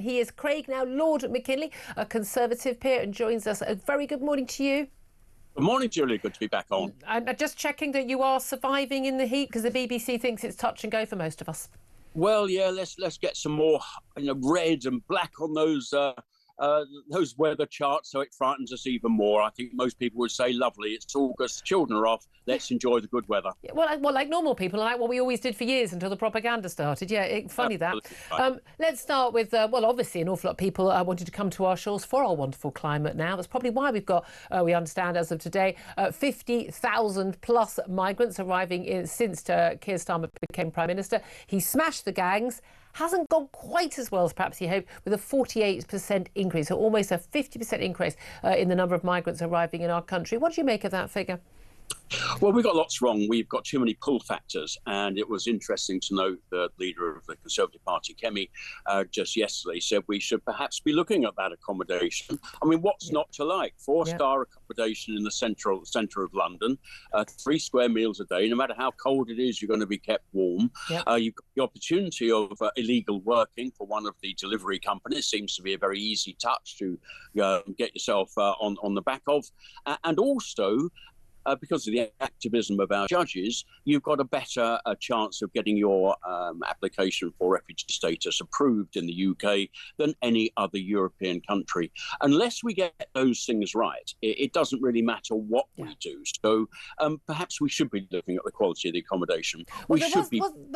He is Craig, now Lord Mackinlay, a Conservative peer, and joins us. A very good morning to you. Good morning, Julia. Good to be back on. I'm just checking that you are surviving in the heat, because the BBC thinks it's touch and go for most of us. Well, yeah, let's get some more, red and black on those weather charts, so it frightens us even more. I think most people would say, lovely, it's August, children are off, let's enjoy the good weather. Yeah, well, like normal people, like what we always did for years until the propaganda started. Yeah, funny that. Right. Let's start with, well, obviously an awful lot of people wanted to come to our shores for our wonderful climate now. That's probably why we've got, we understand as of today, 50,000 plus migrants arriving since Keir Starmer became Prime Minister. He smashed the gangs. Hasn't gone quite as well as perhaps he hoped, with a 48% increase, so almost a 50% increase in the number of migrants arriving in our country. What do you make of that figure? Well, we got lots wrong. We've got too many pull factors, and it was interesting to note the leader of the Conservative Party, Kemi, just yesterday said we should perhaps be looking at that accommodation. I mean, what's not to like? Four-star accommodation in the centre of London, 3 square meals a day. No matter how cold it is, you're going to be kept warm. You've got the opportunity of illegal working for one of the delivery companies. Seems to be a very easy touch to get yourself on the back of, and also, because of the activism of our judges, you've got a better chance of getting your application for refugee status approved in the UK than any other European country. Unless we get those things right, it doesn't really matter what we do. So perhaps we should be looking at the quality of the accommodation. But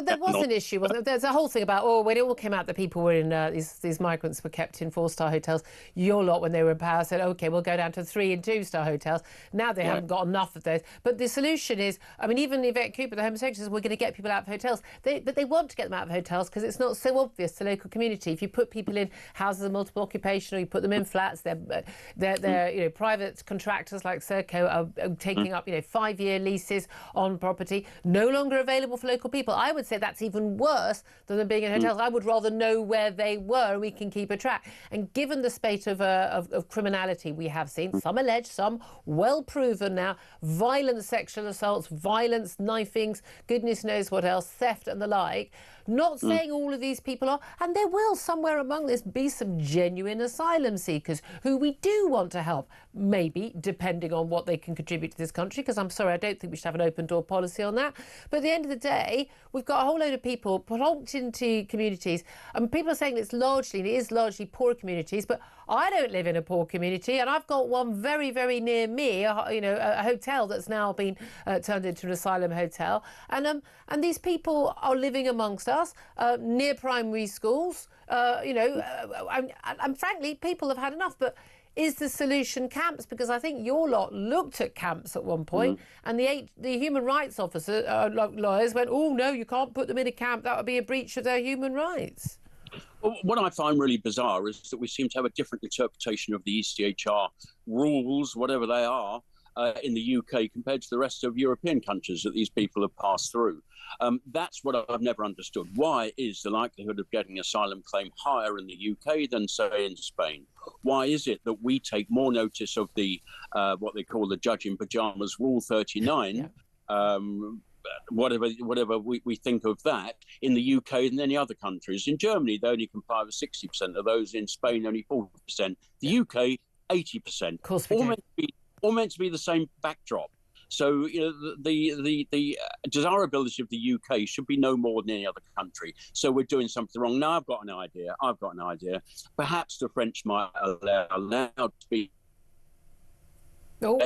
there was an issue, wasn't there? There's a whole thing about, when it all came out that people were in, these migrants were kept in 4-star hotels. Your lot, when they were in power, said, OK, we'll go down to 3- and 2-star hotels. Now they haven't got enough of those. But the solution is, I mean, even Yvette Cooper, the Home Secretary, says we're going to get people out of hotels. But they want to get them out of hotels because it's not so obvious to local community. If you put people in houses of multiple occupation, or you put them in flats, they're private contractors like Sir Keir are taking up 5-year leases on property, no longer available for local people. I would say that's even worse than them being in hotels. I would rather know where they were, and we can keep a track. And given the spate of criminality we have seen, some alleged, some well proven now, violent sexual assaults, violence, knifings, goodness knows what else, theft and the like. Not saying all of these people are, and there will somewhere among this be some genuine asylum seekers who we do want to help, maybe depending on what they can contribute to this country, because I'm sorry, I don't think we should have an open door policy on that. But at the end of the day, we've got a whole load of people plonked into communities, and people are saying it is largely poor communities, but I don't live in a poor community, and I've got one very, very near me, a hotel that's now been turned into an asylum hotel, and these people are living amongst us near primary schools, and frankly, people have had enough. But is the solution camps? Because I think your lot looked at camps at one point, and the human rights officer, lawyers, went, oh no, you can't put them in a camp. That would be a breach of their human rights. Well, what I find really bizarre is that we seem to have a different interpretation of the ECHR rules, whatever they are, in the UK compared to the rest of European countries that these people have passed through. That's what I've never understood. Why is the likelihood of getting asylum claim higher in the UK than, say, in Spain? Why is it that we take more notice of the what they call the judge in pyjamas Rule 39, whatever we think of that, in the UK than any other countries? In Germany, they only comply with 60% of those. In Spain, only 40%. The UK, 80%. Of course, all meant to be the same backdrop. So, the desirability of the UK should be no more than any other country. So we're doing something wrong. Now I've got an idea. Perhaps the French might allow to be... Oh,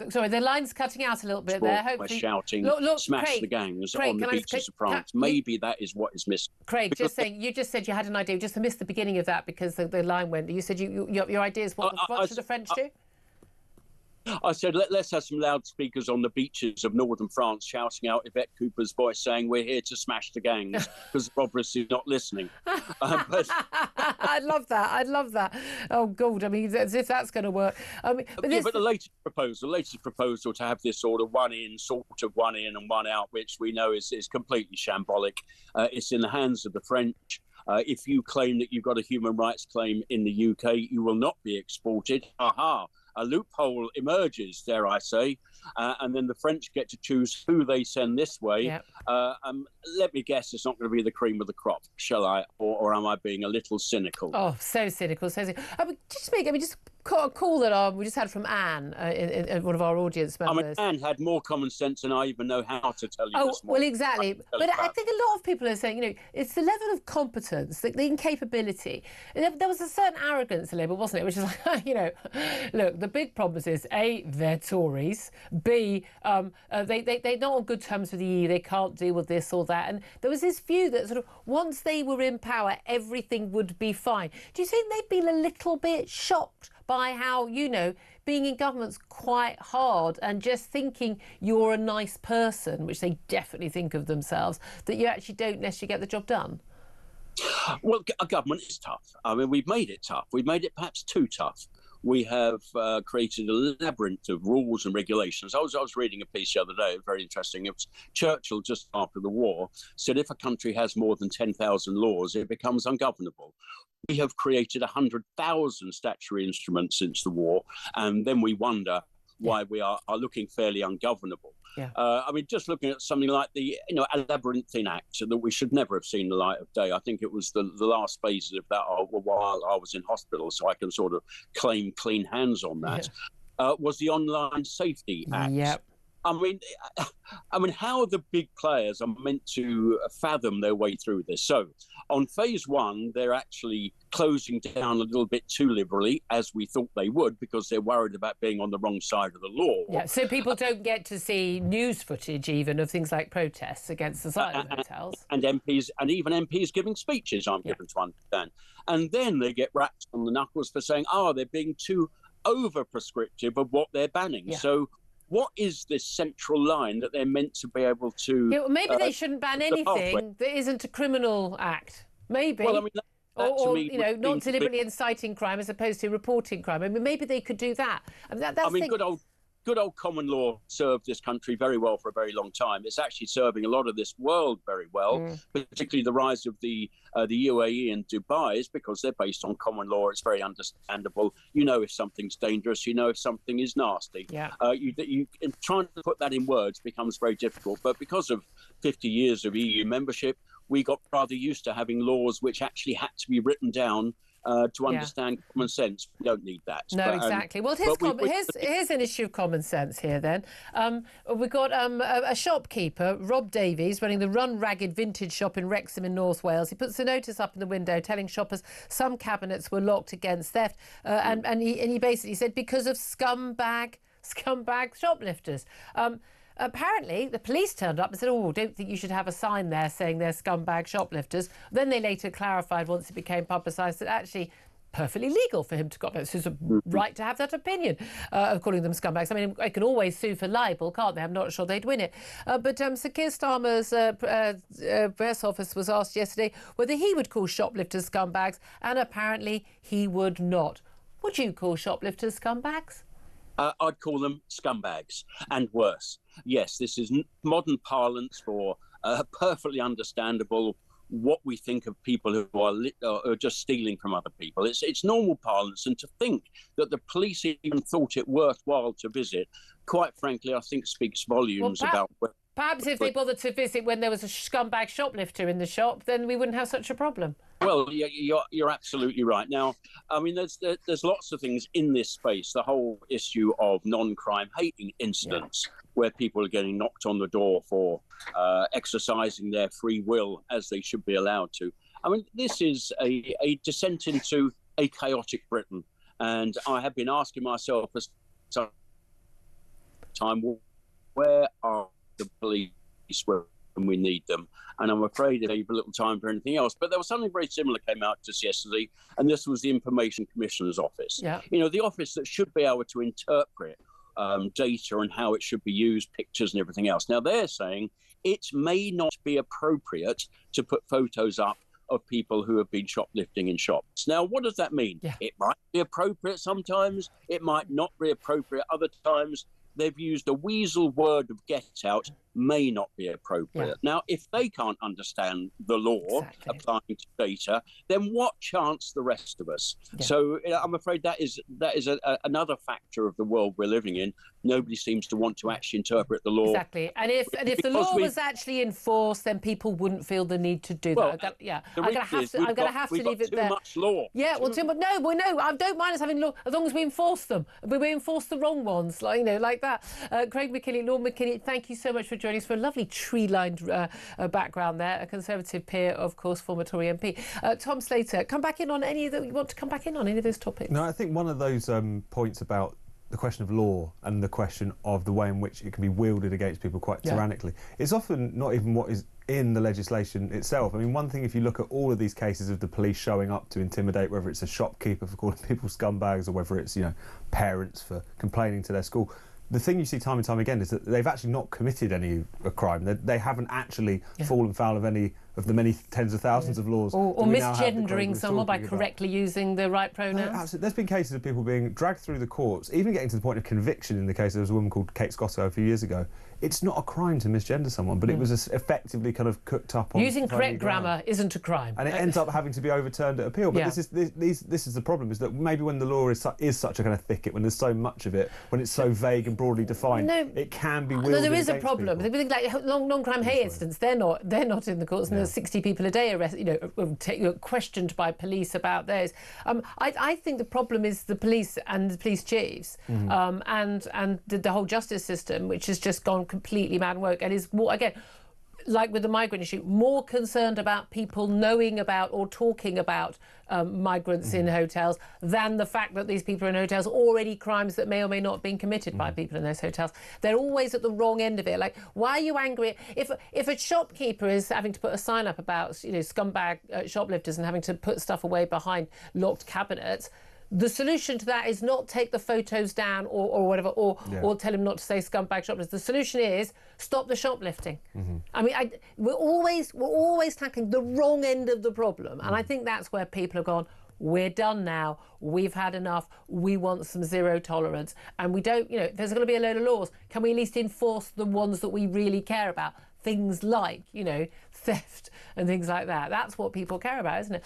sorry, the line's cutting out a little bit there. Hopefully, shouting, smash Craig, the gangs on the beaches of France. Maybe that is what is missing. Craig, you just said you had an idea. Just missed the beginning of that because the line went. You said your idea is what should the French do? I said, let's have some loudspeakers on the beaches of northern France shouting out Yvette Cooper's voice saying, we're here to smash the gangs, because the obviously not listening. But... I'd love that. Oh, God, I mean, as if that's going to work. But the latest proposal to have this sort of one in and one out, which we know is completely shambolic. It's in the hands of the French. If you claim that you've got a human rights claim in the UK, you will not be exported. Aha! a loophole emerges, dare I say, and then the French get to choose who they send this way. Yep. Let me guess, it's not going to be the cream of the crop, shall I? Or am I being a little cynical? Oh, so cynical, so cynical. Just a call that we just had from Anne, in one of our audience members. I mean, Anne had more common sense than I even know how to tell you this morning. Well, exactly. But I think a lot of people are saying, it's the level of competence, the incapability. There was a certain arrogance in Labour, wasn't it? Which is like, look, the big problem is, A, they're Tories. B, they're not on good terms with the EU. They can't deal with this or that. And there was this view that sort of once they were in power, everything would be fine. Do you think they've been a little bit shocked by how, being in government's quite hard, and just thinking you're a nice person, which they definitely think of themselves, that you actually don't necessarily get the job done? Well, a government is tough. I mean, we've made it tough. We've made it perhaps too tough. We have created a labyrinth of rules and regulations. I was reading a piece the other day, very interesting. It was Churchill, just after the war, said if a country has more than 10,000 laws, it becomes ungovernable. We have created 100,000 statutory instruments since the war, and then we wonder why we are looking fairly ungovernable. Yeah. I mean, just looking at something like the a labyrinthine act that we should never have seen the light of day. I think it was the last phases of that while I was in hospital, so I can sort of claim clean hands on that. Yeah. Was the Online Safety Act. Yep. I mean, how the big players are meant to fathom their way through this? So, on phase one, they're actually closing down a little bit too liberally, as we thought they would, because they're worried about being on the wrong side of the law. Yeah, so people don't get to see news footage even of things like protests against asylum hotels. And MPs, and even MPs giving speeches, I'm given to understand. And then they get wrapped on the knuckles for saying, they're being too over-prescriptive of what they're banning. Yeah. So what is this central line that they're meant to be able to... Yeah, well, maybe they shouldn't ban anything that isn't a criminal act. Maybe. Well, I mean, or not deliberately inciting crime as opposed to reporting crime. I mean, maybe they could do that. Good old common law served this country very well for a very long time. It's actually serving a lot of this world very well, particularly the rise of the UAE and Dubai, is because they're based on common law. It's very understandable. If something's dangerous, if something is nasty. Yeah. Trying to put that in words becomes very difficult. But because of 50 years of EU membership, we got rather used to having laws which actually had to be written down to understand common sense. We don't need that. No, exactly. Well, here's an issue of common sense here then. We've got a shopkeeper, Rob Davies, running the Run Ragged Vintage Shop in Wrexham in North Wales. He puts a notice up in the window telling shoppers some cabinets were locked against theft. And he basically said because of scumbag shoplifters. Apparently, the police turned up and said, don't think you should have a sign there saying they're scumbag shoplifters. Then they later clarified, once it became publicised, that actually perfectly legal for him to go. It's his right to have that opinion of calling them scumbags. I mean, they can always sue for libel, can't they? I'm not sure they'd win it. But Sir Keir Starmer's press office was asked yesterday whether he would call shoplifters scumbags, and apparently he would not. Would you call shoplifters scumbags? I'd call them scumbags, and worse. Yes, this is modern parlance for perfectly understandable what we think of people who are just stealing from other people. It's normal parlance, and to think that the police even thought it worthwhile to visit, quite frankly, I think speaks volumes about... Perhaps if they bothered to visit when there was a scumbag shoplifter in the shop, then we wouldn't have such a problem. Well, you're absolutely right. Now, I mean, there's lots of things in this space. The whole issue of non-crime hating incidents where people are getting knocked on the door for exercising their free will as they should be allowed to. I mean, this is a descent into a chaotic Britain. And I have been asking myself for some time, where are the police when we need them? And I'm afraid they have little time for anything else. But there was something very similar came out just yesterday, and this was the Information Commissioner's Office. Yeah. The office that should be able to interpret data and how it should be used, pictures and everything else. Now, they're saying it may not be appropriate to put photos up of people who have been shoplifting in shops. Now, what does that mean? Yeah. It might be appropriate sometimes. It might not be appropriate other times. They've used a weasel word of get out may not be appropriate. Yeah. Now, if they can't understand the law applying to data, then what chance the rest of us? Yeah. So I'm afraid that is another factor of the world we're living in. Nobody seems to want to actually interpret the law. Exactly. And if the law was actually enforced, then people wouldn't feel the need to do that. I'm going to have to leave it there. Too much law. Yeah, well, too much. No, I don't mind us having law as long as we enforce them. We enforce the wrong ones, like that. Craig Mackinlay, Lord Mackinlay, thank you so much for joining us, for a lovely tree-lined background there. A Conservative peer, of course, former Tory MP. Tom Slater, come back in on any of you want to come back in on any of those topics? No, I think one of those points about the question of law and the question of the way in which it can be wielded against people quite tyrannically. It's often not even what is in the legislation itself. I mean, one thing, if you look at all of these cases of the police showing up to intimidate, whether it's a shopkeeper for calling people scumbags or whether it's, parents for complaining to their school, the thing you see time and time again is that they've actually not committed any crime. They haven't actually fallen foul of any of the many tens of thousands of laws. Or misgendering someone by correctly using the right pronouns. Absolutely. There's been cases of people being dragged through the courts, even getting to the point of conviction. In the case, there was a woman called Kate Scotto a few years ago. It's not a crime to misgender someone, but it was effectively kind of cooked up on... Using correct grammar isn't a crime. And it ends up having to be overturned at appeal. But this is the problem, is that maybe when the law is such a kind of thicket, when there's so much of it, when it's so vague and broadly defined, it can be wielded there is a against problem. people. Things like non-crime hate incidents, they're not in the courts, and there's 60 people a day questioned by police about those. I think the problem is the police and the police chiefs, and the whole justice system, which has just gone completely mad and woke, and is more, again, like with the migrant issue, more concerned about people knowing about or talking about migrants in hotels than the fact that these people are in hotels, already crimes that may or may not have been committed by people in those hotels. They're always at the wrong end of it. Like, why are you angry? If a shopkeeper is having to put a sign up about scumbag shoplifters and having to put stuff away behind locked cabinets, the solution to that is not take the photos down or whatever, or tell him not to say scumbag shoplifters. The solution is stop the shoplifting. I mean, we're always tackling the wrong end of the problem, and I think that's where people have gone, we're done now, we've had enough, we want some zero tolerance. And we don't, if there's going to be a load of laws, can we at least enforce the ones that we really care about? Things like, theft and things like that. That's what people care about, isn't it?